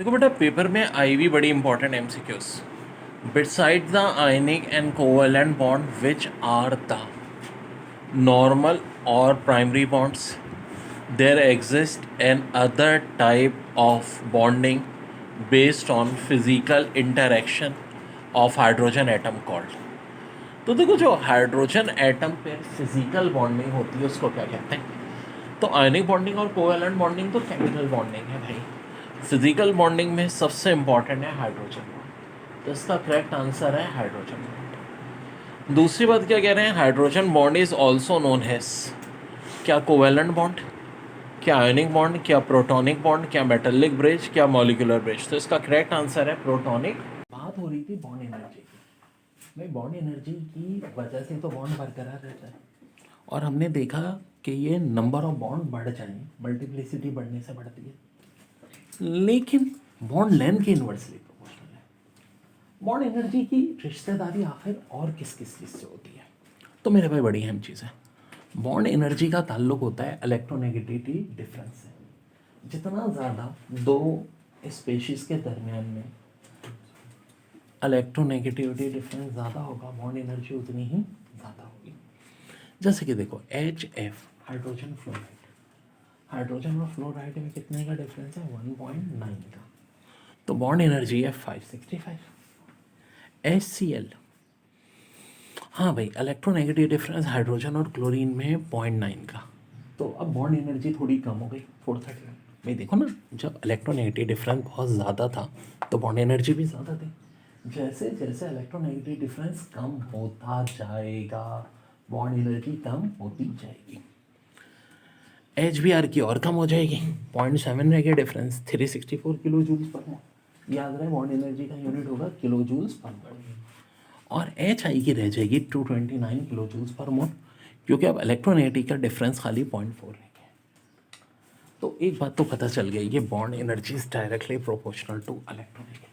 देखो बेटा, पेपर में आई हुई बड़ी important MCQs. Beside the ionic and covalent bond which are the normal और primary bonds, there exist an other type of bonding based on physical interaction of hydrogen atom called. तो देखो, जो हाइड्रोजन एटम पे physical bonding होती है उसको क्या कहते हैं? तो आयनिक बॉन्डिंग और कोवेलेंट बॉन्डिंग तो केमिकल बॉन्डिंग है भाई। फिजिकल बॉन्डिंग में सबसे इंपॉर्टेंट है हाइड्रोजन बॉन्ड, तो इसका करेक्ट आंसर है हाइड्रोजन बॉन्ड। दूसरी बात क्या कह रहे हैं? Hydrogen bond is also known as क्या कोवेलेंट बॉन्ड, क्या आयनिक बॉन्ड, क्या प्रोटॉनिक बॉन्ड, क्या मेटालिक ब्रिज, क्या मॉलिक्यूलर ब्रिज। तो इसका करेक्ट आंसर है प्रोटॉनिक। बात हो रही थी बॉन्ड एनर्जी की। भाई बॉन्ड एनर्जी की वजह से तो बॉन्ड बरकरार रहता है, और हमने देखा कि ये नंबर ऑफ बॉन्ड बढ़ जाए, मल्टीप्लिसिटी बढ़ने से बढ़ती है, लेकिन बॉन्ड लेंथ की इन्वर्सली प्रोपोर्शनल है। बॉन्ड एनर्जी की रिश्तेदारी आखिर और किस किस चीज़ से होती है? तो मेरे भाई बड़ी अहम चीज़ है, बॉन्ड एनर्जी का ताल्लुक होता है इलेक्ट्रोनेगेटिविटी डिफरेंस से। जितना ज़्यादा दो स्पेशीज़ के दरमियान में इलेक्ट्रोनेगेटिविटी डिफरेंस ज़्यादा होगा, बॉन्ड एनर्जी उतनी ही ज़्यादा होगी। जैसे कि देखो HF हाइड्रोजन फ्लोराइड, हाइड्रोजन और फ्लोराइड में कितने का डिफरेंस है? 1.9 का, तो बॉन्ड एनर्जी है 565। HCl, हाँ भाई, इलेक्ट्रोनेगेटिव डिफरेंस हाइड्रोजन और क्लोरीन में 0.9 का, तो अब बॉन्ड एनर्जी थोड़ी कम हो गई 430। भाई देखो ना, जब इलेक्ट्रोनेगेटिव डिफरेंस बहुत ज़्यादा था तो बॉन्ड एनर्जी भी ज़्यादा थी। जैसे जैसे इलेक्ट्रोनेगेटिव डिफरेंस कम होता जाएगा, बॉन्ड एनर्जी कम होती जाएगी। HBr की और कम हो जाएगी, 0.7 रह गया डिफरेंस, 364 किलो जूल्स पर मोल। याद रहे बॉन्ड एनर्जी का यूनिट होगा किलो जूल्स पर मोल। और HI की रह जाएगी 229 किलो जूल्स पर मोल, क्योंकि अब इलेक्ट्रोनेगेटिव का डिफरेंस खाली 0.4 रह गया। तो एक बात तो पता चल गई, ये bond energy is directly proportional to electronegativity.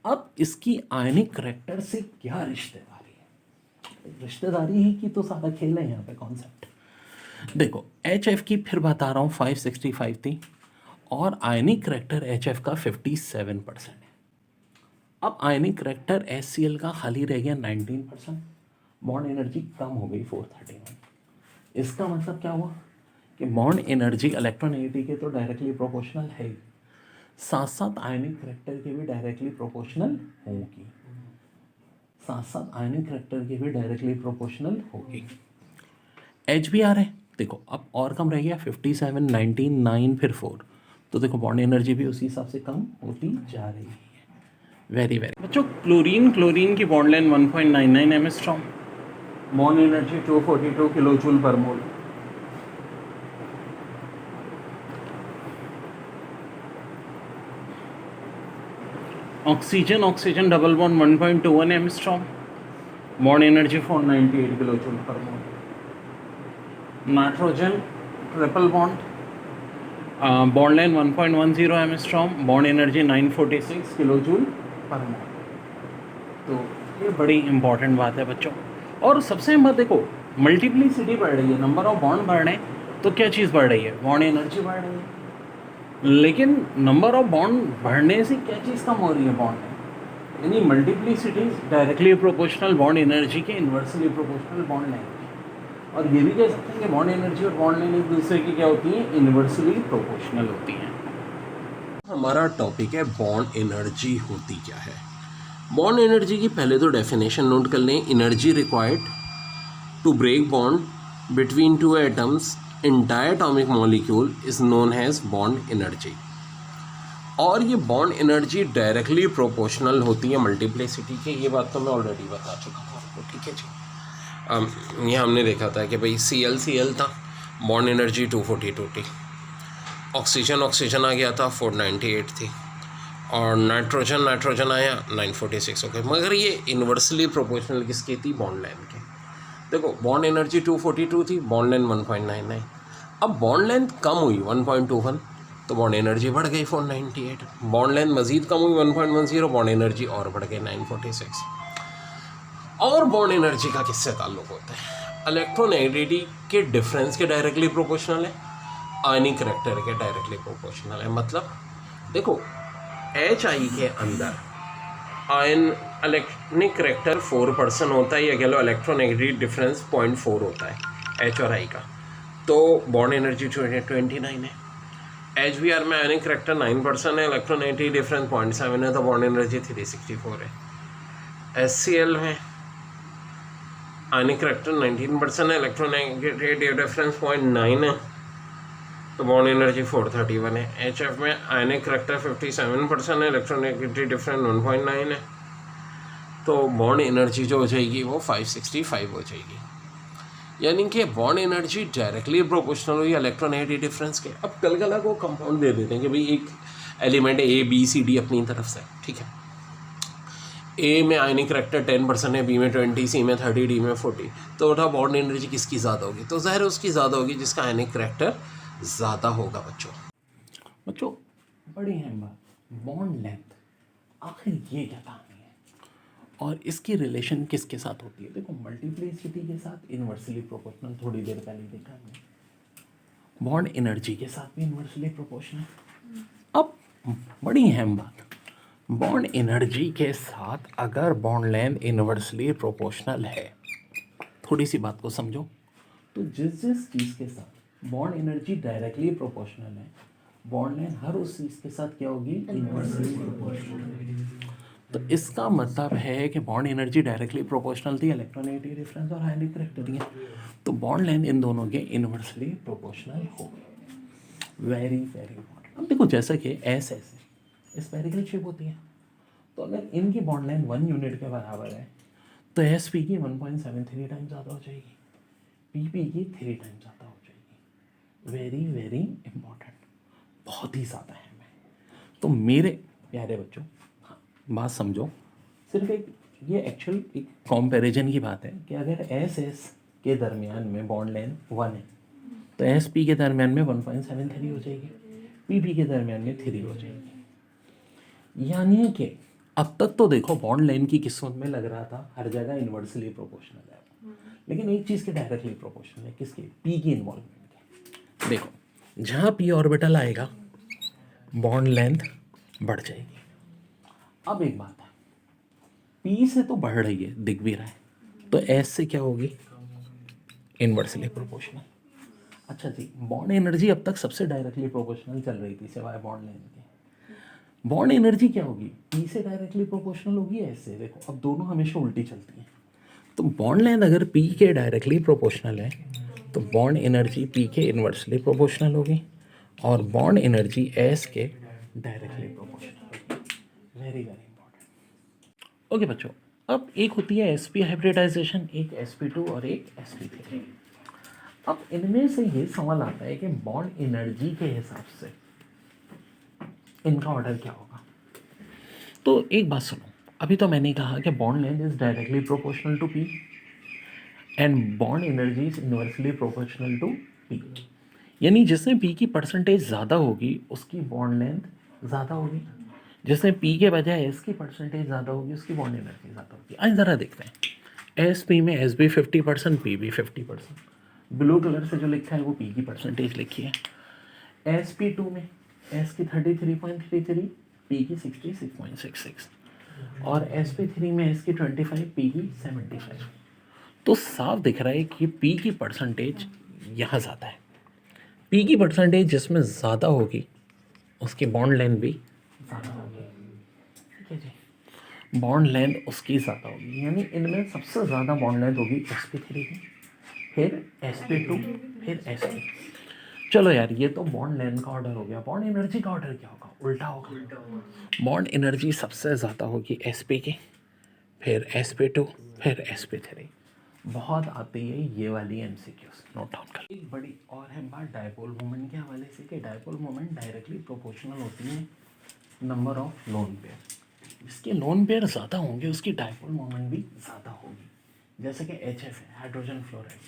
अब इसकी आयनिक करैक्टर से क्या रिश्तेदारी है? रिश्तेदारी ही की तो सारा खेल है यहाँ पे कॉन्सेप्ट। देखो HF की फिर बता रहा हूँ 565 थी, और आयनिक करैक्टर HF का 57% है। अब आयनिक करैक्टर HCl का खाली रह गया 19%, बॉन्ड एनर्जी कम हो गई 431। इसका मतलब क्या हुआ कि बॉन्ड एनर्जी इलेक्ट्रोनेगेटिव के तो डायरेक्टली प्रोपोर्शनल है, साथ साथ आयनिक करैक्टर के भी डायरेक्टली प्रोपोर्शनल होगी, साथ साथ आयनिक करैक्टर के भी डायरेक्टली प्रोपोर्शनल होगी। HBr है, देखो अब और कम रह गया 57, 19, 9 फिर 4, तो देखो बॉन्ड एनर्जी भी उसी हिसाब से कम होती जा रही है। वेरी वेरी बच्चों, क्लोरीन की bond length 1.99 angstrom, bond energy 242 kilo joule per mole. Oxygen double bond 1.21 angstrom, bond energy 498 kilo joule per mole. Nitrogen triple bond, bond length 1.10 angstrom, bond energy 946 kilo joule per mole. तो ये बड़ी important बात है बच्चों। और सबसे अहम बात देखो, मल्टीप्लिसिटी बढ़ रही है, नंबर ऑफ बॉन्ड बढ़ रहे हैं, तो क्या चीज़ बढ़ रही है? बॉन्ड एनर्जी बढ़ रही है। लेकिन नंबर ऑफ बॉन्ड बढ़ने से क्या चीज़ कम हो रही है? बॉन्ड, यानी multiplicity directly proportional bond energy के इन्वर्सली प्रोपोर्शनल बॉन्ड लेंथ। और ये भी कह सकते हैं कि बॉन्ड एनर्जी और बॉन्ड लेंथ एक दूसरे की क्या होती है? इन्वर्सली प्रोपोर्शनल होती हैं। हमारा टॉपिक है बॉन्ड एनर्जी होती क्या है। बॉन्ड एनर्जी की पहले तो डेफिनेशन नोट कर लें। Energy required to break bond between two atoms in diatomic molecule is known as bond energy. और ये बॉन्ड एनर्जी डायरेक्टली प्रोपोर्शनल होती है मल्टीप्लिसिटी के, ये बात तो मैं ऑलरेडी बता चुका हूँ आपको, ठीक है जी। ये हमने देखा था कि भाई Cl था, बॉन्ड एनर्जी 242 थी। ऑक्सीजन आ गया था 498 थी, और नाइट्रोजन आया 946 हो गए। मगर ये इन्वर्सली प्रोपोर्शनल किसकी थी? बॉन्ड लेंथ के। देखो बॉन्ड एनर्जी 242 थी, बॉन्ड लेंथ 1.99। अब बॉन्ड लेंथ कम हुई 1.21, तो बॉन्ड एनर्जी बढ़ गई 498। बॉन्ड लेंथ मज़ीद कम हुई 1.10, बॉन्ड एनर्जी और बढ़ गई 946। और बॉन्ड एनर्जी का किससे ताल्लुक़ होता है? इलेक्ट्रोनेगेटिविटी के डिफरेंस के डायरेक्टली प्रोपोर्शनल है, आयनिक करैक्टर के डायरेक्टली प्रोपोर्शनल है। मतलब देखो HI के अंदर आयन इलेक्ट्रॉनिक करेक्टर 4% होता है, या कह लो इलेक्ट्रोनेगेटिव डिफरेंस 0.4 होता है H और I का, तो बॉन्ड एनर्जी 29 है। HBr में आयनिक करेक्टर 9% है, इलेक्ट्रोनेगेटिव डिफरेंस 0.7 है, तो बॉन्ड एनर्जी 364 है। HCl में आयनिक करेक्टर 19% है, इलेक्ट्रोनेगेटिव डिफरेंस 0.9 है, तो बॉन्ड एनर्जी 431 है। HF में आयनिक करेक्टर 57% है, इलेक्ट्रोनेगेटिव डिफरेंस 1.9 है, तो बॉन्ड एनर्जी जो हो जाएगी वो 565 हो जाएगी। यानी कि बॉन्ड एनर्जी डायरेक्टली प्रोपोर्शनल हुई इलेक्ट्रोनेगेटिव डिफरेंस के। अब कल को कंपाउंड दे देते हैं कि भाई एक एलिमेंट ABCD अपनी तरफ से, ठीक है, A में आयनिक करेक्टर 10% है, B में 20, C में 30, D में 40, तो उठा बॉन्ड एनर्जी किसकी ज़्यादा होगी? तो ज़ाहिर उसकी ज़्यादा होगी जिसका आयनिक करेक्टर ज़्यादा होगा। बच्चों बड़ी अहम बात, बॉन्ड लेंथ, आखिर ये क्या कहानी है और इसकी रिलेशन किसके साथ होती है? देखो मल्टीप्लिसिटी के साथ इन्वर्सली प्रोपोर्शनल, थोड़ी देर पहले देखा हमने, बॉन्ड एनर्जी के साथ भी इन्वर्सली प्रोपोर्शनल। अब बड़ी अहम बात, बॉन्ड एनर्जी के साथ अगर बॉन्ड लेंथ इन्वर्सली प्रोपोर्शनल है, थोड़ी सी बात को समझो, तो जिस चीज़ के साथ बॉन्ड एनर्जी डायरेक्टली प्रोपोर्शनल है, बॉन्ड लेंथ हर उस चीज़ के साथ क्या होगी? Inversely proportional. तो इसका मतलब है कि बॉन्ड एनर्जी डायरेक्टली प्रोपोर्शनल थी, इलेक्ट्रोनेगेटिव डिफरेंस और आयनिक करेक्टर दिए, तो बॉन्ड लेंथ इन दोनों के इन्वर्सली प्रोपोर्शनल होगी। Very very important. अब देखो जैसा कि ऐसे स्पेरिकल शेप होती है, तो अगर इनकी बॉन्ड लेंथ 1 यूनिट के बराबर है तो SP की 1.73 टाइम्स ज़्यादा हो जाएगी, PP की 3 टाइम्स ज़्यादा हो जाएगी। वेरी वेरी इंपॉर्टेंट, बहुत ही ज़्यादा है। तो मेरे प्यारे बच्चों, हाँ, बात समझो, सिर्फ एक ये एक्चुअल एक कंपैरिजन की बात है कि अगर SS के दरमियान में बॉन्ड लेंथ 1 है तो SP के दरमियान में 1.73 हो जाएगी, PP के दरमियान में 3 हो जाएगी। यानी कि अब तक तो देखो बॉन्ड लेंथ की किस्मत में लग रहा था हर जगह इन्वर्सली प्रोपोर्शनल है, लेकिन एक चीज़ के डायरेक्टली प्रोपोर्शनल है, किसके? P की इन्वॉल्वमेंट के। देखो जहाँ P ऑर्बिटल आएगा बॉन्ड लेंथ बढ़ जाएगी। अब एक बात है, P से तो बढ़ रही है, दिख भी रहा है, तो S से क्या होगी? Inversely proportional. अच्छा जी, बॉन्ड एनर्जी अब तक सबसे डायरेक्टली प्रोपोर्शनल चल रही थी सिवाय बॉन्ड लेंथ के। बॉन्ड एनर्जी क्या होगी? P से डायरेक्टली प्रोपोर्शनल होगी, S से। देखो अब दोनों हमेशा उल्टी चलती हैं, तो बॉन्ड लेंथ अगर P के डायरेक्टली प्रोपोर्शनल है तो बॉन्ड एनर्जी P के इन्वर्सली प्रोपोर्शनल होगी और बॉन्ड एनर्जी S के डायरेक्टली प्रोपोर्शनल होगी। Very very important. ओके बच्चों, अब एक होती है sp हाइब्रिडाइजेशन, एक sp2 और एक sp3। अब इनमें से ये सवाल आता है कि बॉन्ड एनर्जी के हिसाब से इनका ऑर्डर क्या होगा। तो एक बात सुनो, अभी तो मैंने कहा कि bond length is directly proportional to P and bond energy is inversely proportional to P। यानी जिसमें P की परसेंटेज ज़्यादा होगी उसकी बॉन्ड लेंथ ज़्यादा होगी, जिसमें P के बजाय S की परसेंटेज ज़्यादा होगी उसकी बॉन्ड एनर्जी ज़्यादा होगी। आज ज़रा देखते हैं, SP में S भी 50%, P भी 50%। ब्लू कलर से जो लिखा है वो P की परसेंटेज लिखी है। SP2 में S की 33.33, P की 66.66 और SP3 में S की 25, P की 75। तो साफ दिख रहा है कि P की परसेंटेज यहाँ ज़्यादा है। P की परसेंटेज जिसमें ज़्यादा होगी उसकी बॉन्ड लेंथ भी ज़्यादा होगी, ठीक है जी, बॉन्ड लेंथ उसकी ज़्यादा होगी। यानी इनमें सबसे ज़्यादा बॉन्ड लेंथ होगी sp3 की, फिर sp2, फिर sp। चलो यार, ये तो बॉन्ड लेंथ का ऑर्डर हो गया, बॉन्ड एनर्जी का ऑर्डर क्या होगा? उल्टा होगा। बॉन्ड एनर्जी सबसे ज़्यादा होगी sp की, फिर sp2, फिर sp3। बहुत आती है ये वाली MCQs, नोट डाउन कर। एक बड़ी और है बात डायपोल मोमेंट के हवाले से कि डायपोल मोमेंट डायरेक्टली प्रोपोर्शनल होती है नंबर ऑफ लोन पेयर। जिसके लोन पेयर ज़्यादा होंगे उसकी डायपोल मोमेंट भी ज़्यादा होगी। जैसे कि HF है, हाइड्रोजन फ्लोराइड,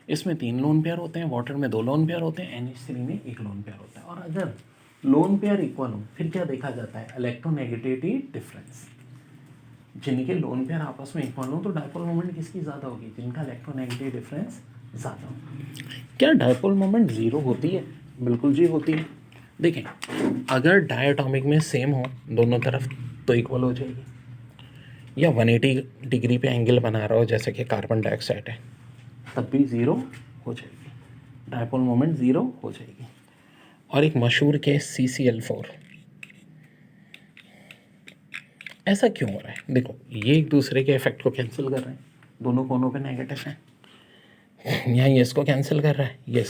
इसमें 3 लोन पेयर होते हैं, वाटर में 2 लोन पेयर होते हैं, NH3 में 1 लोन पेयर होता है। और अगर लोन पेयर इक्वल हो फिर क्या देखा जाता है? Electronegativity difference. जिनके लोन पेयर आपस में इक्वल हो तो डायपोल मोमेंट किसकी ज़्यादा होगी? जिनका इलेक्ट्रोनेगेटिव डिफरेंस ज़्यादा होगा। क्या डायपोल मोमेंट ज़ीरो होती है? बिल्कुल जी होती है। देखें, अगर डायटोमिक में सेम हो दोनों तरफ तो इक्वल हो जाएगी, या 180 डिग्री पे एंगल बना रहा हो जैसे कि कार्बन डाइऑक्साइड है, तब भी ज़ीरो हो जाएगी, डायपोल मोमेंट ज़ीरो हो जाएगी। और एक मशहूर केस CCl4, ऐसा क्यों हो रहा है? देखो, ये एक दूसरे के इफेक्ट को कैंसिल कर रहे हैं, दोनों कोनों पे नेगेटिव हैं। यहाँ ये इसको कैंसिल कर रहा है, ये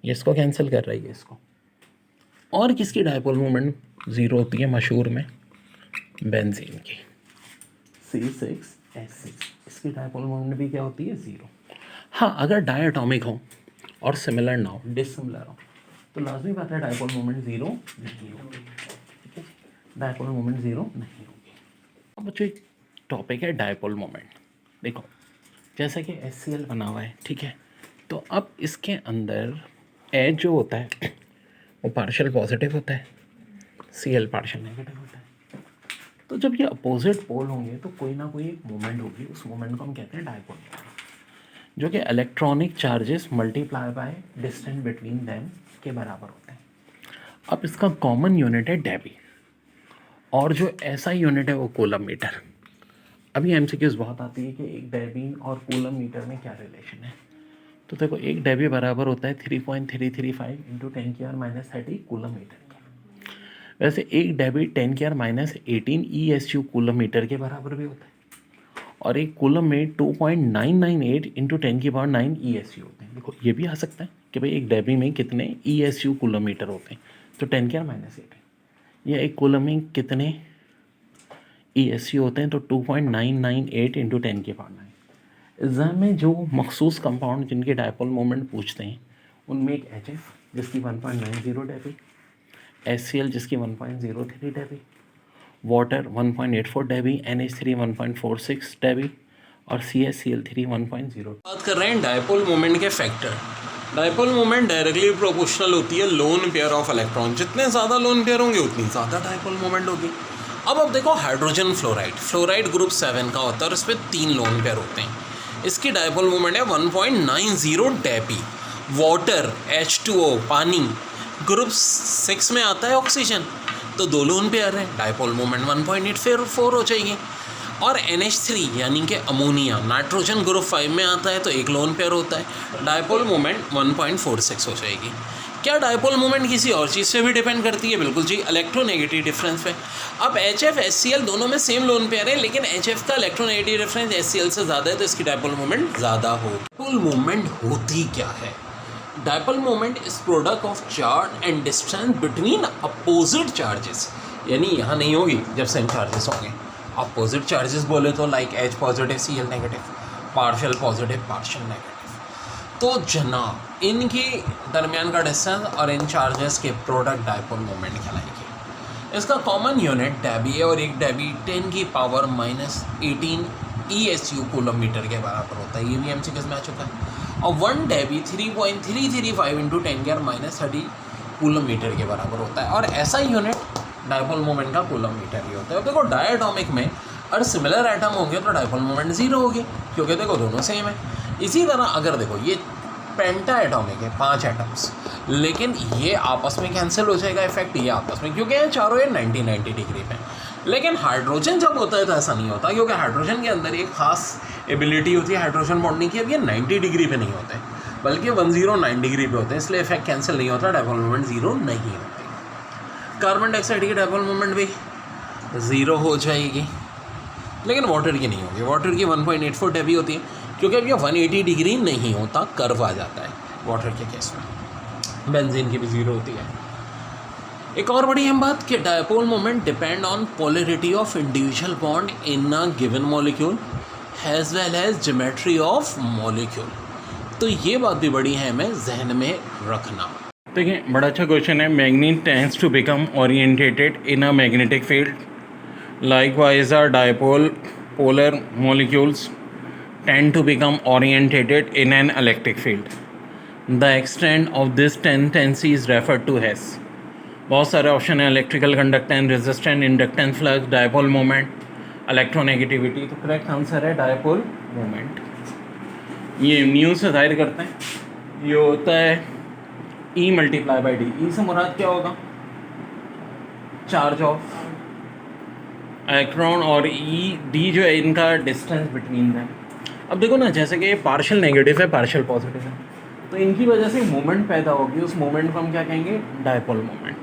इसको कैंसिल कर रहा है, ये इसको। और किसकी डायपोल मोमेंट ज़ीरो होती है मशहूर में? बेंजीन की C6H6, इसकी डायपोल मोमेंट भी क्या होती है? ज़ीरो। हाँ, अगर डायटोमिक हो और सिमिलर ना हो, डिसिमिलर हो, तो लाजमी बात है डायपोल मोमेंट ज़ीरो नहीं होगी। ठीक है, डायपोल मोमेंट ज़ीरो नहीं होगी। अब बच्चों एक टॉपिक है डायपोल मोमेंट। देखो, जैसे कि HCl बना हुआ है, ठीक है, तो अब इसके अंदर H जो होता है वो पार्शियल पॉजिटिव होता है, Cl पार्शियल नेगेटिव होता है। तो जब ये अपोजिट पोल होंगे तो कोई ना कोई एक मोमेंट होगी, उस मोमेंट को हम कहते हैं डायपोल मोमेंट, जो कि electronic charges multiply by distance between them के बराबर होते हैं। अब इसका कॉमन यूनिट है डेबी, और जो ऐसा यूनिट है वो कूलम मीटर। अभी MCQs बहुत आती है कि एक डेबी और कूलम मीटर में क्या रिलेशन है। तो देखो, एक डेबी बराबर होता है 3.335 इंटू 10⁻³ कूलम मीटर का। वैसे एक डेबी 10⁻18 ESU कूलम मीटर के बराबर भी होता है, और एक कूलम में 2.998 इंटू 10⁹ ESU होते हैं। देखो, ये भी आ सकता है कि भाई एक डेबी में कितने ESU कूलम मीटर होते हैं, तो 10⁻8, या एक कूलम में कितने ESU होते हैं, तो 2.998 इंटू 10⁹। एग्ज़ाम में जो मखसूस कंपाउंड जिनके डायपोल मोमेंट पूछते हैं, उनमें एक HF जिसकी 1.90 डेबी, HCl जिसकी 1.03 Debbie, water 1.84 Debbie, NH3 1.46 Debbie, और CaCl3 1.0। बात कर रहे हैं डायपोल मोमेंट के factor. Dipole moment directly proportional होती है लोन पेयर ऑफ इलेक्ट्रॉन। जितने ज़्यादा लोन पेयर होंगे उतनी ज़्यादा डायपोल मोमेंट होगी। अब देखो, हाइड्रोजन फ्लोराइड ग्रुप 7 का होता है और इस पर 3 लोन पेयर होते हैं। इसकी डायपोल मोमेंट है 1.90 डेबी। वाटर H2O पानी ग्रुप 6 में आता है ऑक्सीजन, तो 2 लोन पेयर है, डायपोल मोमेंट 1.84 हो जाएगी। और NH3 यानी कि अमोनिया नाइट्रोजन ग्रुप 5 में आता है, तो 1 लोन पेयर होता है, डायपोल मोमेंट 1.46 हो जाएगी। क्या डायपोल मोमेंट किसी और चीज़ से भी डिपेंड करती है? बिल्कुल जी, इलेक्ट्रोनेगेटिव डिफरेंस पे। अब HF HCl दोनों में सेम लोन पेयर है, लेकिन HF का इलेक्ट्रोनेगेटिव डिफरेंस HCl से ज़्यादा है, तो इसकी डायपोल मोमेंट ज़्यादा होगी। डायपोल मोमेंट होती क्या है? Dipole moment is product of charge and distance between opposite charges, यानी यहाँ नहीं होगी जब सेम चार्जेस होंगे। अपोजिट चार्जेस बोले तो like H positive Cl negative, partial positive partial negative. तो जनाब, इनके दरमियान का डिस्टेंस और इन चार्जेस के प्रोडक्ट डायपोल मोमेंट कहलाएंगे। इसका कॉमन यूनिट डेबी है, और एक डेबी 10⁻18 ESU कूलम मीटर के बराबर होता है। ये भी MCQs में आ चुका है। और 1 डेबी 3.335 इंटू 10⁻30 कूलम मीटर के बराबर होता है, और ऐसा यूनिट डायपोल मोमेंट का कूलम मीटर ही होता है। देखो, डायटोमिक में अगर सिमिलर एटम होंगे तो डायपोल मोमेंट ज़ीरो होगी, क्योंकि देखो दोनों सेम है। इसी तरह अगर देखो ये पेंटा एटॉमिक है, 5 एटम्स, लेकिन ये आपस में कैंसिल हो जाएगा इफेक्ट, ये आपस में, क्योंकि ये चारों ये 90 डिग्री पे। लेकिन हाइड्रोजन जब होता है तो ऐसा नहीं होता, क्योंकि हाइड्रोजन के अंदर एक खास एबिलिटी होती है हाइड्रोजन बॉन्डिंग की। अब ये 90 डिग्री पे नहीं होते, बल्कि 109 डिग्री पे होते हैं, इसलिए इफेक्ट कैंसिल नहीं होता, डायपोल मोमेंट ज़ीरो नहीं होती। कार्बन डाइऑक्साइड की डायपोल मोमेंट भी ज़ीरो हो जाएगी, लेकिन वाटर की नहीं होगी। वाटर की 1.84 डेबी होती है, क्योंकि अब ये 180 डिग्री नहीं होता, कर्व आ जाता है वाटर के केस में। बेंजीन की भी ज़ीरो होती है। एक और बड़ी अहम बात कि dipole moment depend on polarity of individual bond in a given molecule as well as geometry of molecule. तो ये बात भी बड़ी है हमें जहन में रखना। देखिए, बड़ा अच्छा क्वेश्चन है। Magnet tends to become orientated in a magnetic field, likewise our dipole polar molecules tend to become orientated in an electric field. The extent of this tendency is referred to as, बहुत सारे option है, electrical conductance, resistance, inductance, flux, dipole moment, electronegativity. तो correct answer है dipole moment. ये mu से जाहिर करते हैं, ये होता है E × D। E से मुराद क्या होगा? चार्ज ऑफ इलेक्ट्रॉन और ई डी जो है इनका डिस्टेंस बिटवीन दैम। अब देखो ना, जैसे कि ये पार्शियल नेगेटिव है, पार्शियल पॉजिटिव है, तो इनकी वजह से मोमेंट पैदा होगी, उस मोमेंट को हम क्या कहेंगे, डायपोल मोमेंट।